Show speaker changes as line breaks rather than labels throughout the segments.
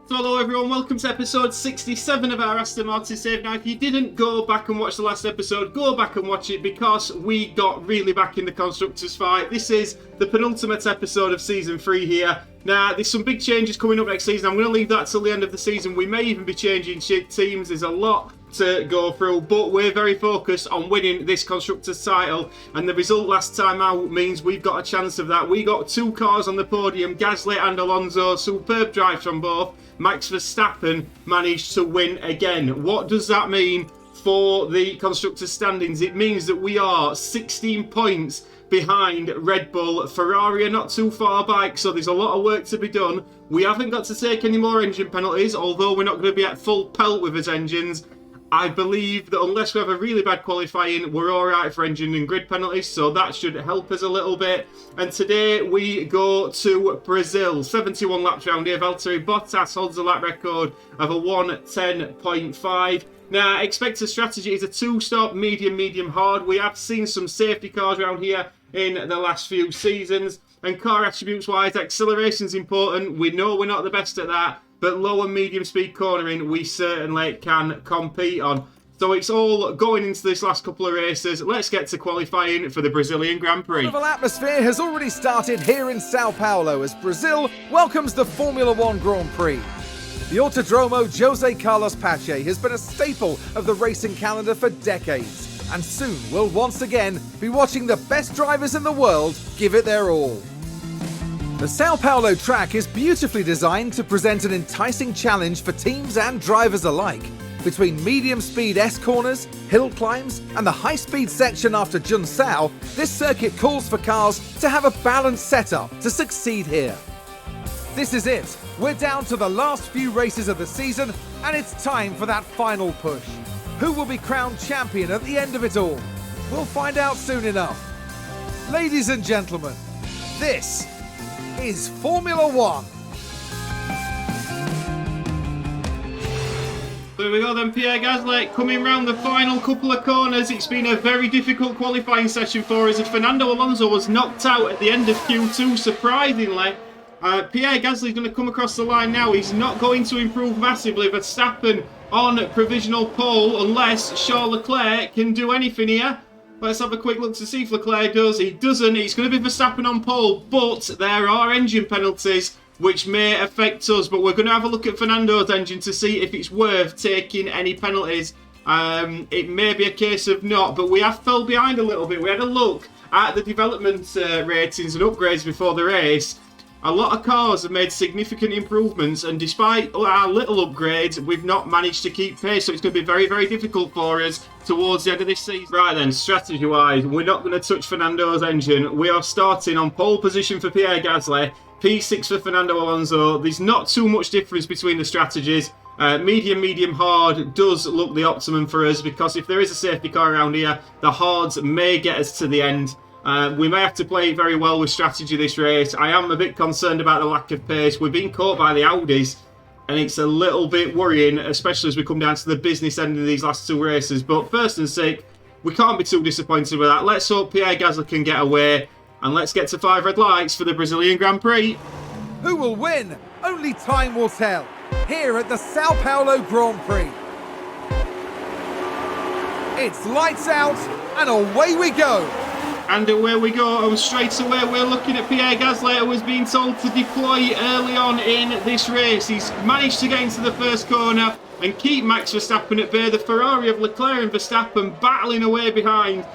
So hello everyone, welcome to episode 67 of our Aston Martin Save. Now if you didn't go back and watch the last episode, go back and watch it because we got really back in the Constructors fight. This is the penultimate episode of Season 3 here. Now there's some big changes coming up next season. I'm going to leave that till the end of the season. We may even be changing teams. There's a lot to go through, but we're very focused on winning this Constructors title, and the result last time out means we've got a chance of that. We got two cars on the podium, Gasly and Alonso, superb drives from both. Max Verstappen managed to win again. What does that mean for the Constructors standings? It means that we are 16 points behind Red Bull. Ferrari are not too far back, so there's a lot of work to be done. We haven't got to take any more engine penalties, although we're not going to be at full pelt with his engines. I believe that unless we have a really bad qualifying, we're alright for engine and grid penalties, so that should help us a little bit. And today we go to Brazil. 71 laps round here. Valtteri Bottas holds the lap record of a 1:10.5. Now, expected strategy is a two-stop, medium, hard. We have seen some safety cars around here in the last few seasons. And car attributes-wise, acceleration's important. We know we're not the best at that, but low and medium speed cornering we certainly can compete on. So it's all going into this last couple of races. Let's get to qualifying for the Brazilian Grand Prix.
The atmosphere has already started here in Sao Paulo as Brazil welcomes the Formula One Grand Prix. The Autodromo José Carlos Pache has been a staple of the racing calendar for decades, and soon we'll once again be watching the best drivers in the world give it their all. The Sao Paulo track is beautifully designed to present an enticing challenge for teams and drivers alike. Between medium-speed S-corners, hill climbs, and the high-speed section after Junção, this circuit calls for cars to have a balanced setup to succeed here. This is it. We're down to the last few races of the season, and it's time for that final push. Who will be crowned champion at the end of it all? We'll find out soon enough. Ladies and gentlemen, this is Formula One.
There we go then, Pierre Gasly coming round the final couple of corners. It's been a very difficult qualifying session for us, as Fernando Alonso was knocked out at the end of Q2, surprisingly. Pierre Gasly's going to come across the line now. He's not going to improve massively. Verstappen on provisional pole, unless Charles Leclerc can do anything here. Let's have a quick look to see if Leclerc does. He doesn't. It's going to be Verstappen on pole, but there are engine penalties which may affect us. But we're going to have a look at Fernando's engine to see if it's worth taking any penalties. It may be a case of not, but we have fell behind a little bit. We had a look at the development ratings and upgrades before the race. A lot of cars have made significant improvements, and despite our little upgrades, we've not managed to keep pace, so it's going to be very difficult for us towards the end of this season. Right then, strategy-wise, we're not going to touch Fernando's engine. We are starting on pole position for Pierre Gasly, P6 for Fernando Alonso. There's not too much difference between the strategies. Medium, hard does look the optimum for us, because if there is a safety car around here, the hards may get us to the end. We may have to play very well with strategy this race. I am a bit concerned about the lack of pace. We're being caught by the Audis, and it's a little bit worrying, especially as we come down to the business end of these last two races. But first and sake, we can't be too disappointed with that. Let's hope Pierre Gasly can get away, and let's get to 5 red lights for the Brazilian Grand Prix.
Who will win? Only time will tell. Here at the Sao Paulo Grand Prix. It's lights out, and away we go.
And away we go, and straight away we're looking at Pierre Gasly, who was being told to deploy early on in this race. He's managed to get into the first corner and keep Max Verstappen at bay. The Ferrari of Leclerc and Verstappen battling away behind.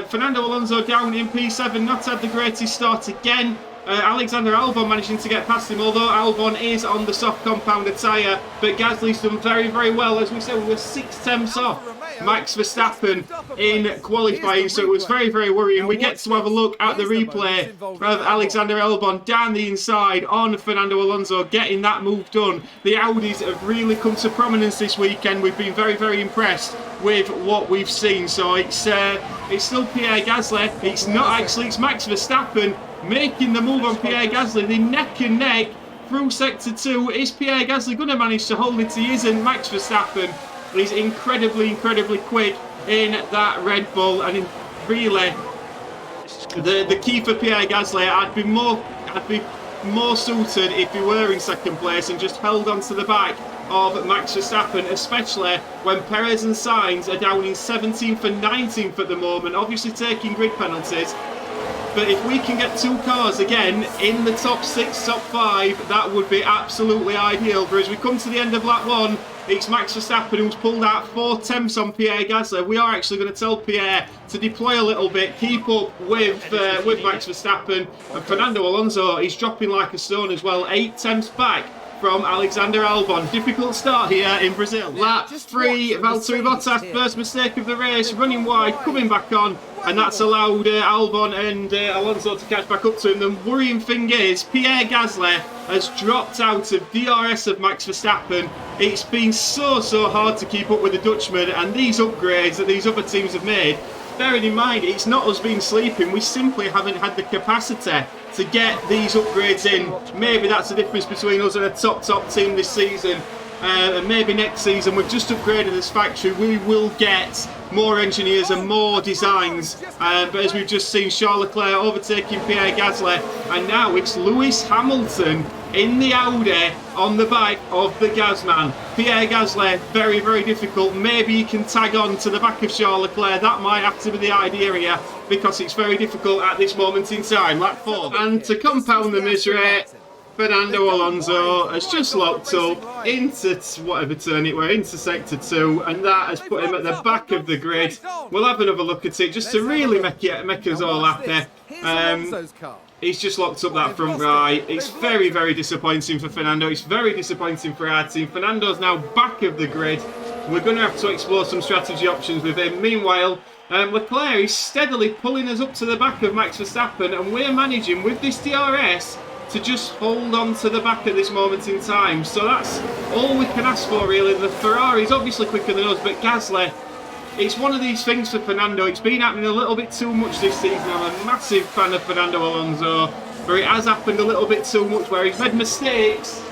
Fernando Alonso down in P7, not had the greatest start again. Alexander Albon managing to get past him, although Albon is on the soft compounded tyre. But Gasly's done very very,well. As we said, we were 6 tenths off Max Verstappen in qualifying, so it was very worrying. We get to have a look at the replay of Alexander Albon down the inside on Fernando Alonso, getting that move done. The Audis have really come to prominence this weekend. We've been very impressed with what we've seen. So it's still Pierre Gasly. It's not actually, it's Max Verstappen making the move on Pierre Gasly. They're neck and neck through sector 2. Is Pierre Gasly going to manage to hold it? He isn't. Max Verstappen is incredibly quick in that Red Bull, and really the key for Pierre Gasly, I'd be more suited if he were in second place and just held on to the back of Max Verstappen, especially when Perez and Sainz are down in 17th and 19th at the moment, obviously taking grid penalties. But if we can get 2 cars again in the top 6, top 5, that would be absolutely ideal. But as we come to the end of lap 1, it's Max Verstappen who's pulled out 4 tenths on Pierre Gasly. We are actually going to tell Pierre to deploy a little bit, keep up with Max Verstappen. And Fernando Alonso, he's dropping like a stone as well, 8 tenths back from Alexander Albon. Difficult start here in Brazil. Lap 3, Valtteri Bottas, first mistake of the race, running wide, coming back on, and that's allowed Albon and Alonso to catch back up to him. The worrying thing is, Pierre Gasly has dropped out of DRS of Max Verstappen. It's been so hard to keep up with the Dutchman, and these upgrades that these other teams have made, bearing in mind, it's not us being sleeping, we simply haven't had the capacity to get these upgrades in. Maybe that's the difference between us and a top team this season. And maybe next season, we've just upgraded this factory, we will get more engineers and more designs. But as we've just seen, Charles Leclerc overtaking Pierre Gasly, and now it's Lewis Hamilton in the Audi on the back of the Gasman. Pierre Gasly, very difficult. Maybe he can tag on to the back of Charles Leclerc. That might have to be the idea here, because it's very difficult at this moment in time. Lap 4. And to compound the misery, Fernando Alonso has just locked up into whatever turn it were, into sector 2, and that has put him at the back of the grid. We'll have another look at it just to really make us all happy. He's just locked up that front right. It's very disappointing for Fernando. It's very disappointing for our team. Fernando's now back of the grid. We're going to have to explore some strategy options with him. Meanwhile, Leclerc is steadily pulling us up to the back of Max Verstappen, and we're managing with this DRS to just hold on to the back at this moment in time. So that's all we can ask for, really. The Ferrari's obviously quicker than us, but Gasly, it's one of these things for Fernando. It's been happening a little bit too much this season. I'm a massive fan of Fernando Alonso, but it has happened a little bit too much where he's made mistakes.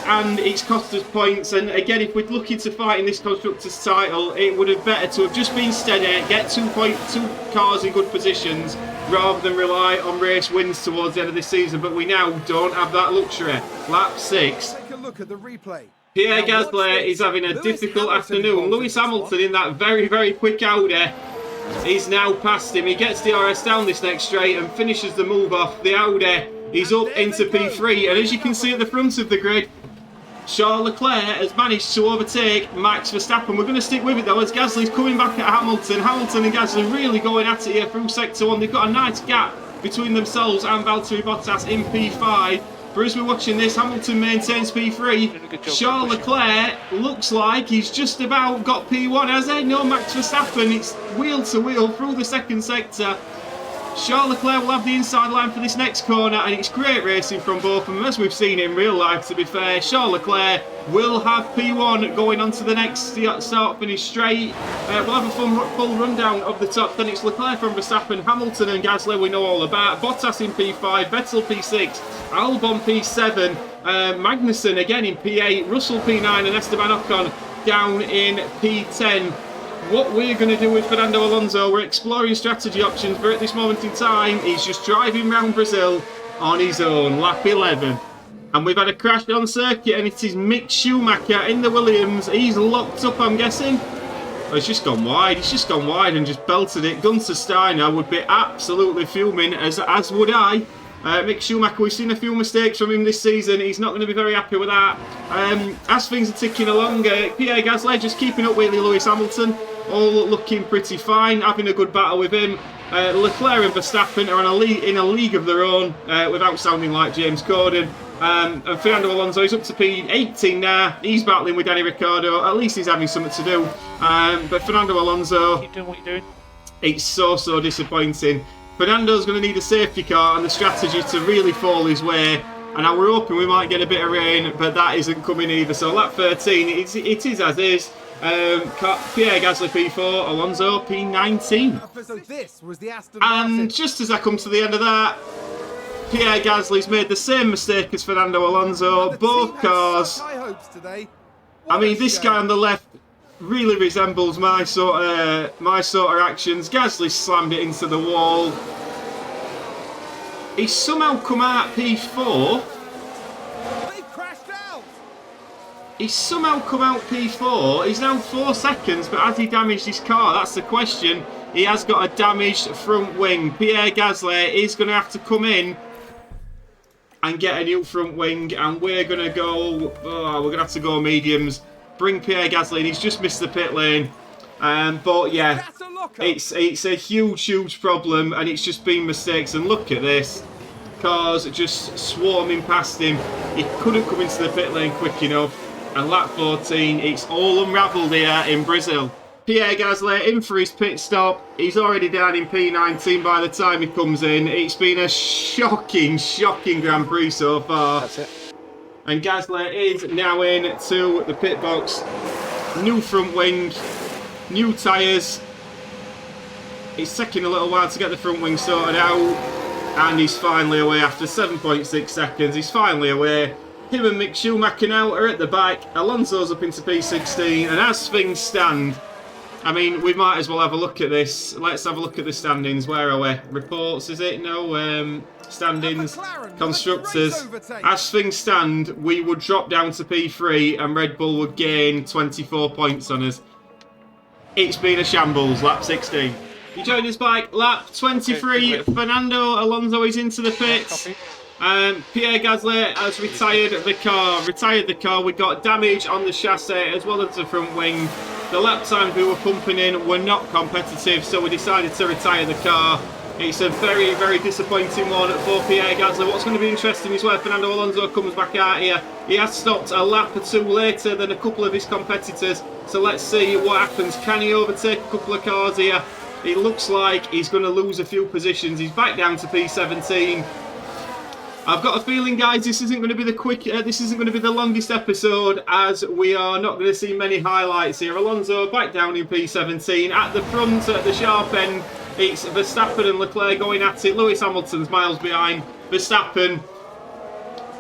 And it's cost us points. And again, if we're looking to fight in this Constructors' title, it would have better to have just been steady, get 2 cars in good positions, rather than rely on race wins towards the end of this season. But we now don't have that luxury. Lap 6.
Take a look at the replay.
Pierre Gasly is having a difficult afternoon. Lewis Hamilton in that very quick Audi. He's now past him. He gets DRS down this next straight and finishes the move off. The Audi is up into P3, and as you can see at the front of the grid, Charles Leclerc has managed to overtake Max Verstappen. We're going to stick with it though, as Gasly's coming back at Hamilton. Hamilton and Gasly really going at it here through sector 1. They've got a nice gap between themselves and Valtteri Bottas in P5. But as we're watching this, Hamilton maintains P3. Charles Leclerc looks like he's just about got P1, has he? No, Max Verstappen, it's wheel to wheel through the second sector. Charles Leclerc will have the inside line for this next corner, and it's great racing from both of them, as we've seen in real life, to be fair. Charles Leclerc will have P1 going on to the next start-finish straight. We'll have a full rundown of the top. Then it's Leclerc from Verstappen, Hamilton and Gasly we know all about, Bottas in P5, Vettel P6, Albon P7, Magnussen again in P8, Russell P9 and Esteban Ocon down in P10. What we're going to do with Fernando Alonso, we're exploring strategy options, but at this moment in time, he's just driving around Brazil on his own, lap 11. And we've had a crash on circuit, and it is Mick Schumacher in the Williams. He's locked up, I'm guessing. Oh, he's just gone wide. He's just gone wide and just belted it. Gunther Steiner would be absolutely fuming, as would I. Mick Schumacher, we've seen a few mistakes from him this season. He's not going to be very happy with that. As things are ticking along, Pierre Gasly just keeping up with Lewis Hamilton. All looking pretty fine, having a good battle with him. Leclerc and Verstappen are in a league of their own, without sounding like James Corden. And Fernando Alonso is up to P18 now. He's battling with Danny Ricciardo. At least he's having something to do. But Fernando Alonso,
keep doing what you're doing.
It's so disappointing. Fernando's going to need a safety car and the strategy to really fall his way. And now we're hoping we might get a bit of rain, but that isn't coming either. So lap 13, it is as is. Pierre Gasly P4, Alonso P19.
So this was the Aston
and just as I come to the end of that, Pierre Gasly's made the same mistake as Fernando Alonso. Both cars. I mean, this guy on the left really resembles my sort of actions. Gasly slammed it into the wall. He's somehow come out P4.
They've crashed out.
He's somehow come out P4. He's now 4 seconds, but has he damaged his car? That's the question. He has got a damaged front wing. Pierre Gasly is going to have to come in and get a new front wing, and we're going to go... Oh, we're going to have to go mediums. Bring Pierre Gasly in. He's just missed the pit lane. But yeah, it's a huge problem, and it's just been mistakes. And look at this. Cars just swarming past him. He couldn't come into the pit lane quick enough. And lap 14, it's all unravelled here in Brazil. Pierre Gasly in for his pit stop. He's already down in P19 by the time he comes in. It's been a shocking Grand Prix so far.
That's it.
And Gasly is now in to the pit box. New front wing, new tyres. It's taking a little while to get the front wing sorted out. And he's finally away after 7.6 seconds. He's finally away. Him and Mick Schumacher now are at the back. Alonso's up into P16. And as things stand, I mean, we might as well have a look at this. Let's have a look at the standings. Where are we? Reports, is it? No, standings. Constructors. As things stand, we would drop down to P3 and Red Bull would gain 24 points on us. It's been a shambles, lap 16. He joined us back, lap 23. Fernando Alonso is into the pits. Pierre Gasly has retired the car. We got damage on the chassis as well as the front wing. The lap times we were pumping in were not competitive, so we decided to retire the car. It's a very disappointing one for Pierre Gasly. What's going to be interesting is where Fernando Alonso comes back out here. He has stopped a lap or two later than a couple of his competitors, so let's see what happens. Can he overtake a couple of cars here? It looks like he's going to lose a few positions. He's back down to P17. I've got a feeling, guys, this isn't going to be this isn't going to be the longest episode, as we are not going to see many highlights here. Alonso back down in P17. At the front, at the sharp end, it's Verstappen and Leclerc going at it. Lewis Hamilton's miles behind. Verstappen,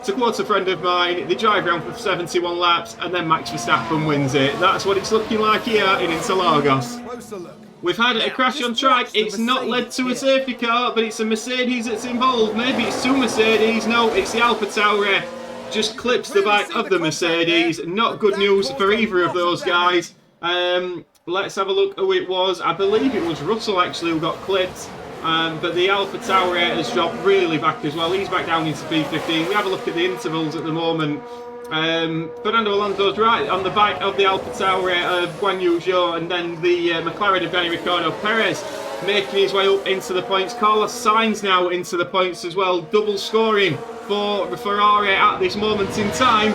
to quote a friend of mine, they drive around for 71 laps and then Max Verstappen wins it. That's what it's looking like here in Interlagos.
Closer look.
We've had a crash on track. It's not led to a safety car, but it's a Mercedes that's involved. Maybe it's two Mercedes. No, it's the AlphaTauri. Just clips the back of the Mercedes. Not good news for either of those guys. Let's have a look who it was. I believe it was Russell actually who got clipped. But the AlphaTauri has dropped really back as well. He's back down into P15. We have a look at the intervals at the moment. Fernando Alonso's right on the back of the AlphaTauri of Guan Yu Zhou, and then the McLaren of Dani Ricciardo. Perez making his way up into the points. Carlos Sainz now into the points as well. Double scoring for Ferrari at this moment in time.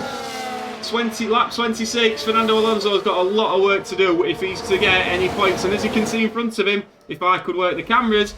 Lap 26, Fernando Alonso's got a lot of work to do if he's to get any points. And as you can see in front of him, if I could work the cameras,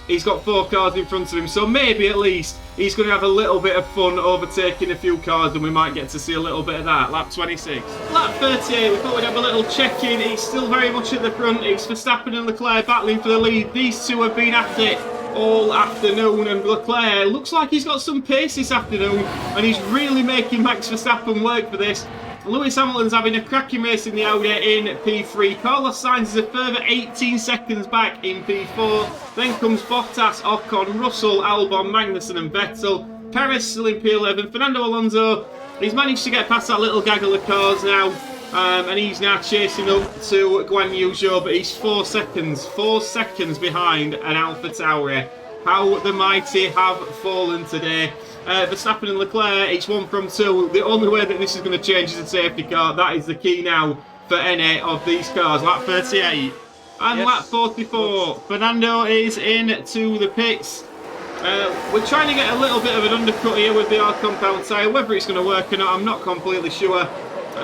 he's got 4 cars in front of him. So maybe at least he's going to have a little bit of fun overtaking a few cars, and we might get to see a little bit of that. Lap 26. Lap 38, we thought we'd have a little check-in. It's still very much at the front. It's Verstappen and Leclerc battling for the lead. These two have been at it all afternoon, and Leclerc looks like he's got some pace this afternoon, and he's really making Max Verstappen work for this. Lewis Hamilton's having a cracking race in the Audi in P3. Carlos Sainz is a further 18 seconds back in P4. Then comes Bottas, Ocon, Russell, Albon, Magnussen and Vettel. Perez still in P11. Fernando Alonso, he's managed to get past that little gaggle of cars now. And he's now chasing up to Guan Yu Zhou, but he's 4 seconds behind an AlphaTauri. How the mighty have fallen today. Verstappen and Leclerc, it's 1 from 2. The only way that this is going to change is a safety car. That is the key now for any of these cars. Lap 38 and lap 44. Fernando is in to the pits. We're trying to get a little bit of an undercut here with the hard compound tyre. Whether it's going to work or not, I'm not completely sure.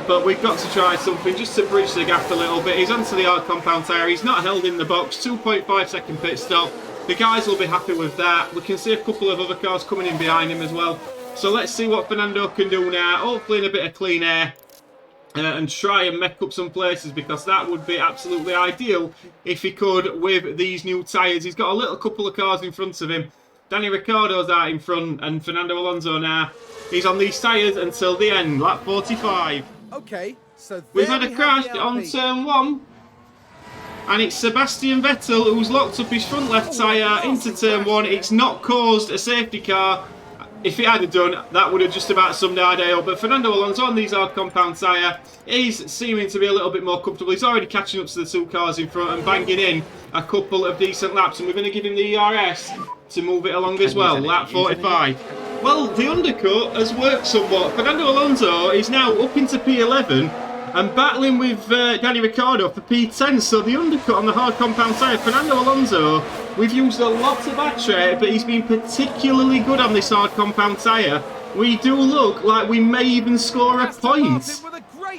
But we've got to try something just to bridge the gap a little bit. He's onto the hard compound tyre. He's not held in the box. 2.5 second pit stop. The guys will be happy with that. We can see a couple of other cars coming in behind him as well. So let's see what Fernando can do now. Hopefully in a bit of clean air. And try and make up some places, because that would be absolutely ideal if he could with these new tyres. He's got a little couple of cars in front of him. Dani Ricciardo's out in front, and Fernando Alonso now. He's on these tyres until the end, lap 45.
Okay, so
we've had a crash on turn 1. and it's Sebastian Vettel who's locked up his front left tyre into turn 1. It's not caused a safety car. If it had done, that would have just about summed our day up. But Fernando Alonso on these hard compound tyre is seeming to be a little bit more comfortable. He's already catching up to the 2 cars in front and banging in a couple of decent laps. And we're going to give him the ERS to move it along as well. Lap 45. Well, the undercut has worked somewhat. Fernando Alonso is now up into P11 and battling with Danny Ricciardo for P10. So the undercut on the hard compound tyre, Fernando Alonso, we've used a lot of battery, but he's been particularly good on this hard compound tyre. We do look like we may even score a point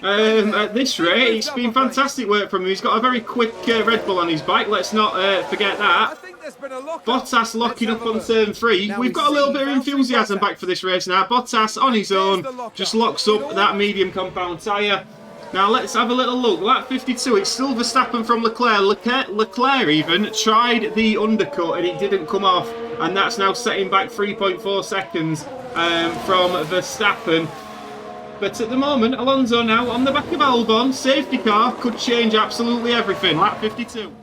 at this rate. It's been fantastic work from him. He's got a very quick Red Bull on his bike. Let's not forget that. Bottas locking up on turn 3. We've got a little bit of enthusiasm back for this race now. Bottas on his own just locks up that medium compound tyre. Now let's have a little look. Lap 52, it's still Verstappen from Leclerc. Leclerc even tried the undercut and it didn't come off. And that's now setting back 3.4 seconds from Verstappen. But at the moment, Alonso now on the back of Albon. Safety car could change absolutely everything. Lap 52.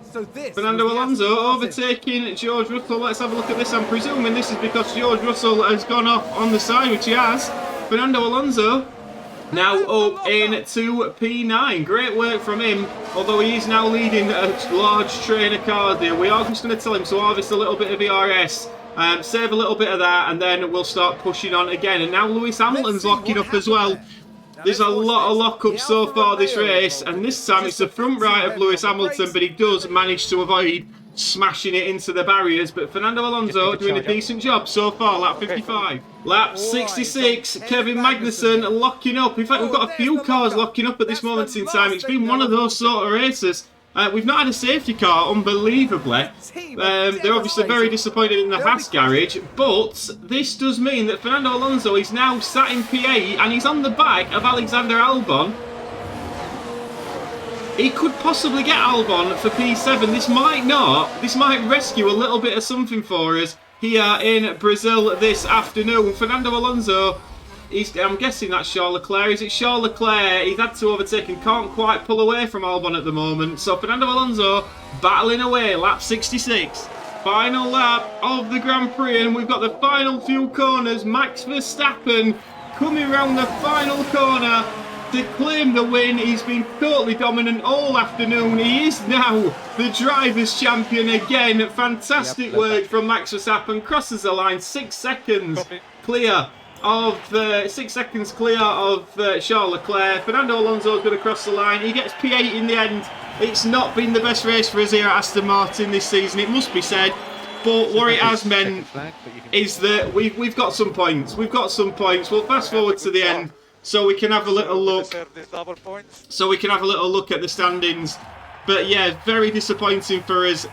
Fernando Alonso overtaking George Russell. Let's have a look at this. I'm presuming this is because George Russell has gone off on the side, which he has. Fernando Alonso now up into P9. Great work from him, although he is now leading a large train of cars here. We are just going to tell him to harvest a little bit of ERS, save a little bit of that, and then we'll start pushing on again. And now Lewis Hamilton's locking up as well. There's a lot of lockups so far this race, and this time it's the front right of Lewis Hamilton, but he does manage to avoid smashing it into the barriers. But Fernando Alonso doing a decent job so far. Lap 55. Lap 66, Kevin Magnussen locking up. In fact, we've got a few cars locking up at this moment in time. It's been one of those sort of races. We've not had a safety car, unbelievably. They're obviously very disappointed in the Haas garage, but this does mean that Fernando Alonso is now sat in P8 and he's on the back of Alexander Albon. He could possibly get Albon for P7. This might not. This might rescue a little bit of something for us here in Brazil this afternoon. Fernando Alonso, I'm guessing that's Charles Leclerc. Is it Charles Leclerc? He's had to overtake and can't quite pull away from Albon at the moment. So Fernando Alonso battling away. Lap 66. Final lap of the Grand Prix, and we've got the final few corners. Max Verstappen coming round the final corner to claim the win. He's been totally dominant all afternoon. He is now the drivers' champion again. Fantastic work from Max Verstappen. Crosses the line. 6 seconds clear of 6 seconds clear of Charles Leclerc. Fernando Alonso is going to cross the line. He gets P8 in the end. It's not been the best race for us here at Aston Martin this season, it must be said. But what it has meant is that we've got some points. We've got some points. We'll fast forward to the end so we can have a little look. So we can have a little look at the standings. But yeah, very disappointing for us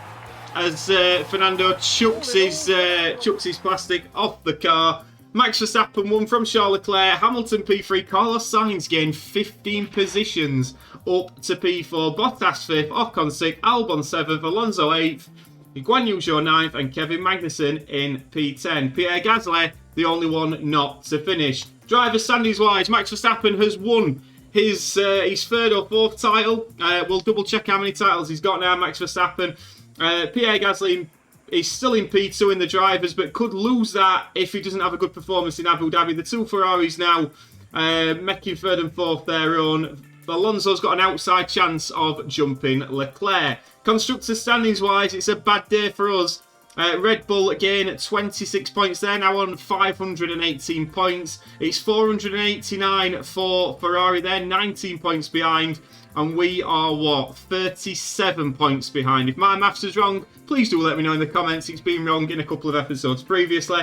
as Fernando chucks his plastic off the car. Max Verstappen won from Charles Leclerc. Hamilton P3. Carlos Sainz gained 15 positions up to P4. Bottas 5th. Ocon 6th. Albon 7th. Alonso 8th. Guan Yu Zhou 9th. And Kevin Magnussen in P10. Pierre Gasly, the only one not to finish. Driver standings wise, Max Verstappen has won his third or fourth title. We'll double check how many titles he's got now, Max Verstappen. Pierre Gasly is still in P2 in the drivers, but could lose that if he doesn't have a good performance in Abu Dhabi. The two Ferraris now making third and fourth their own. Alonso's got an outside chance of jumping Leclerc. Constructor standings wise, it's a bad day for us. Red Bull again at 26 points. They're now on 518 points. It's 489 for Ferrari. They're 19 points behind. And we are, what, 37 points behind. If my maths is wrong, please do let me know in the comments. It's been wrong in a couple of episodes previously.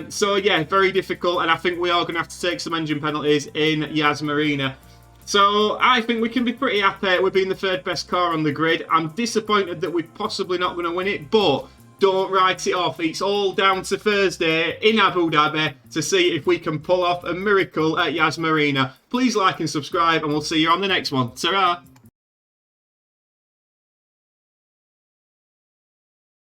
So, yeah, very difficult. And I think we are going to have to take some engine penalties in Yas Marina. So, I think we can be pretty happy with being the third best car on the grid. I'm disappointed that we're possibly not going to win it, but don't write it off. It's all down to Thursday in Abu Dhabi to see if we can pull off a miracle at Yas Marina. Please like and subscribe, and we'll see you on the next one. Ta-ra!